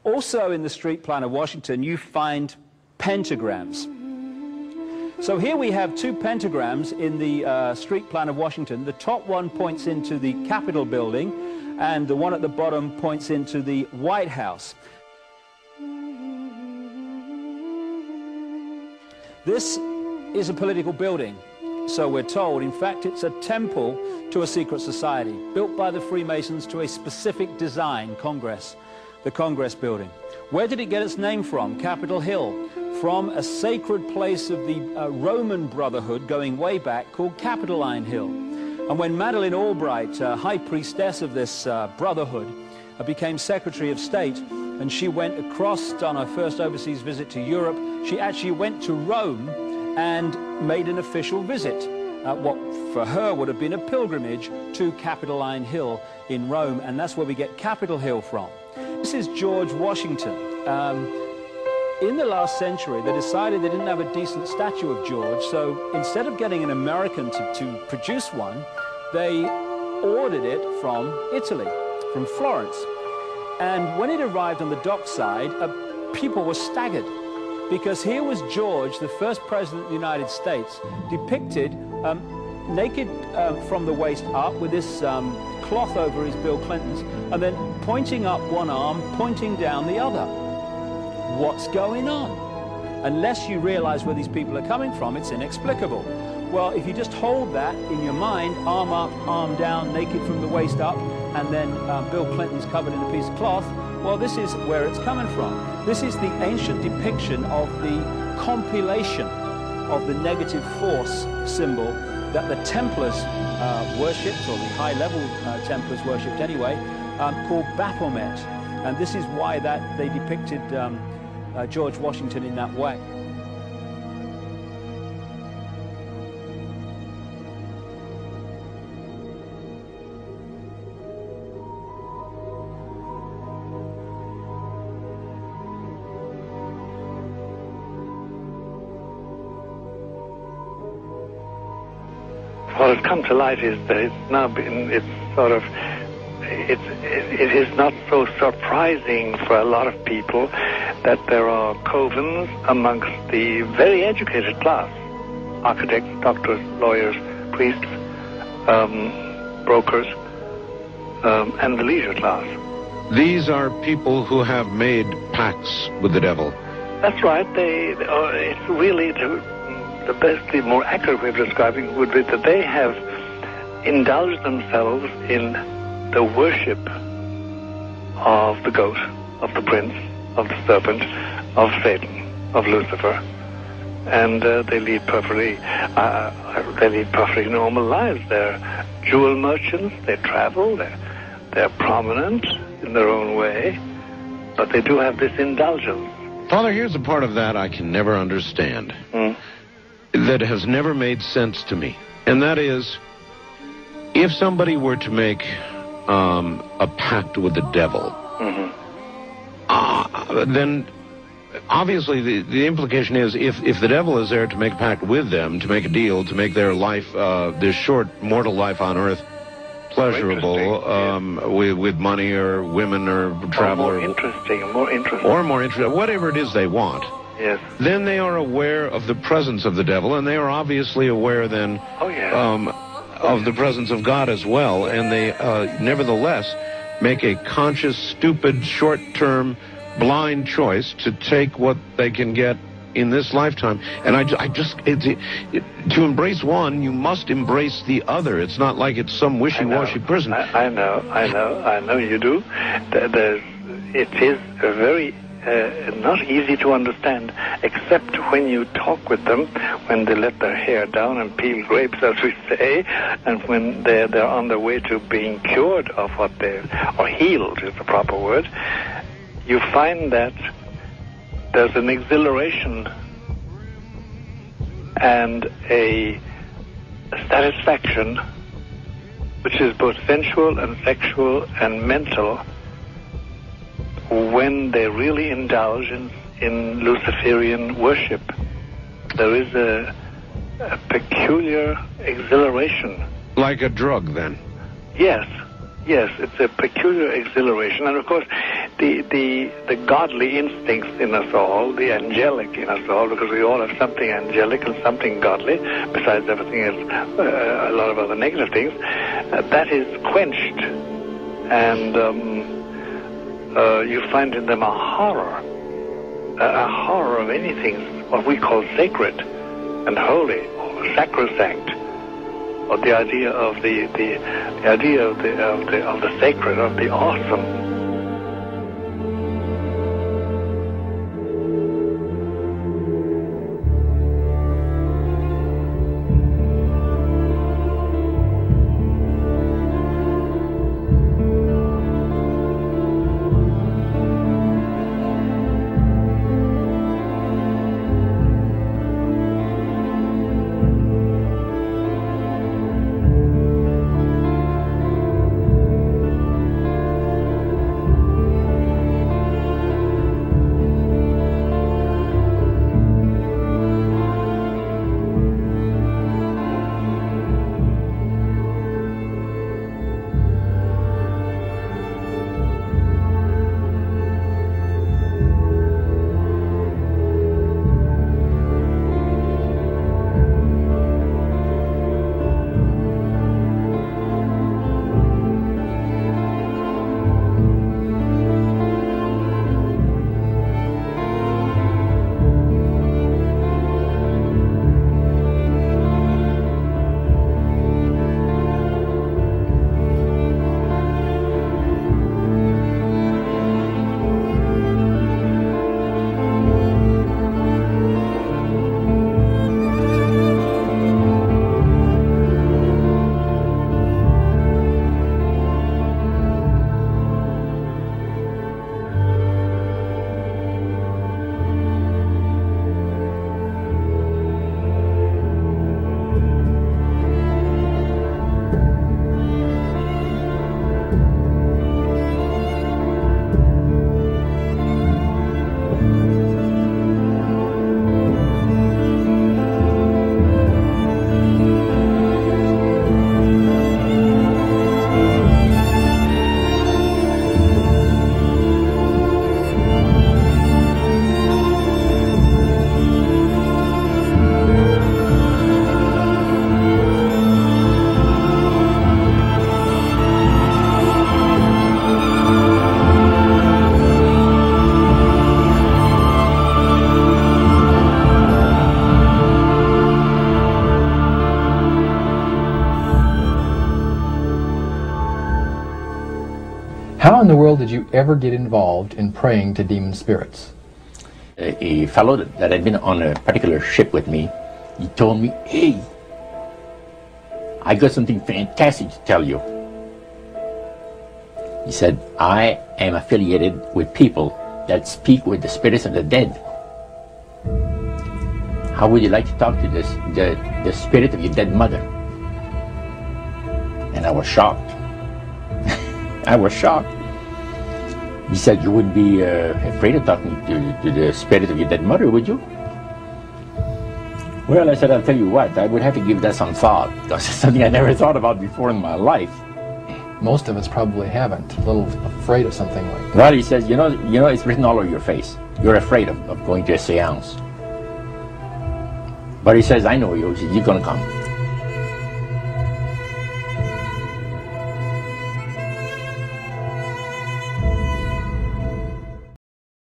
Also in the street plan of Washington, you find pentagrams. So here we have two pentagrams in the street plan of Washington. The top one points into the Capitol building, and the one at the bottom points into the White House. This is a political building, so we're told. In fact, it's a temple to a secret society, built by the Freemasons to a specific design, Congress, the Congress building. Where did it get its name from? Capitol Hill, from a sacred place of the Roman Brotherhood going way back called Capitoline Hill. And when Madeleine Albright, high priestess of this brotherhood, became Secretary of State, and she went across on her first overseas visit to Europe, she actually went to Rome and made an official visit, what for her would have been a pilgrimage to Capitoline Hill in Rome, and that's where we get Capitol Hill from. This is George Washington. In the last century, they decided they didn't have a decent statue of George, so instead of getting an American to produce one, they ordered it from Italy, from Florence. And when it arrived on the dockside, people were staggered, because here was George, the first president of the United States, depicted naked from the waist up with this cloth over his Bill Clinton's, and then pointing up one arm, pointing down the other. What's going on? Unless you realize where these people are coming from, it's inexplicable. Well, if you just hold that in your mind, arm up, arm down, naked from the waist up, and then Bill Clinton's covered in a piece of cloth, well, this is where it's coming from. This is the ancient depiction of the compilation of the negative force symbol that the Templars worshipped, or the high-level Templars worshipped anyway, called Baphomet. And this is why that they depicted George Washington in that way. What has come to light is that it's now been, it is not so surprising for a lot of people that there are covens amongst the very educated class, architects, doctors, lawyers, priests, brokers, and the leisure class. These are people who have made pacts with the devil. That's right. It's really the best, the more accurate way of describing would be that they have indulged themselves in the worship of the goat, of the prince, of the serpent, of Satan, of Lucifer, and they lead perfectly normal lives. They're jewel merchants. They travel. They're prominent in their own way, but they do have this indulgence. Father, here's a part of that I can never understand. That has never made sense to me. And that is, if somebody were to make a pact with the devil, then obviously the implication is if the devil is there to make a pact with them, to make a deal, to make their life, this short mortal life on earth, pleasurable, with money or women or travel. Or more interesting. Whatever it is they want. Yes. Then they are aware of the presence of the devil, and they are obviously aware then of the presence of God as well, and they nevertheless make a conscious, stupid, short-term, blind choice to take what they can get in this lifetime. And to embrace one, you must embrace the other. It's not like it's some wishy-washy person. I know you do. It is a very not easy to understand, except when you talk with them, when they let their hair down and peel grapes, as we say, and when they're on their way to being cured of what or healed is the proper word. You find that there's an exhilaration and a satisfaction which is both sensual and sexual and mental, when they really indulge in Luciferian worship. There is a peculiar exhilaration. Like a drug, then? Yes, it's a peculiar exhilaration. And of course, the godly instincts in us all, the angelic in us all, because we all have something angelic and something godly, besides everything else, a lot of other negative things, that is quenched. And you find in them a horror of anything, what we call sacred and holy, or sacrosanct, or the idea of the idea of the sacred, of the awesome. How in the world did you ever get involved in praying to demon spirits? A fellow that had been on a particular ship with me, he told me, "Hey, I got something fantastic to tell you." He said, "I am affiliated with people that speak with the spirits of the dead. How would you like to talk to the spirit of your dead mother?" And I was shocked. I was shocked. He said, "You wouldn't be afraid of talking to the spirit of your dead mother, would you?" Well, I said, "I'll tell you what, I would have to give that some thought, because it's something I never thought about before in my life." Most of us probably haven't. A little afraid of something like that. Well, he says, you know, it's written all over your face. You're afraid of going to a seance. But he says, "I know you. He says, you're going to come."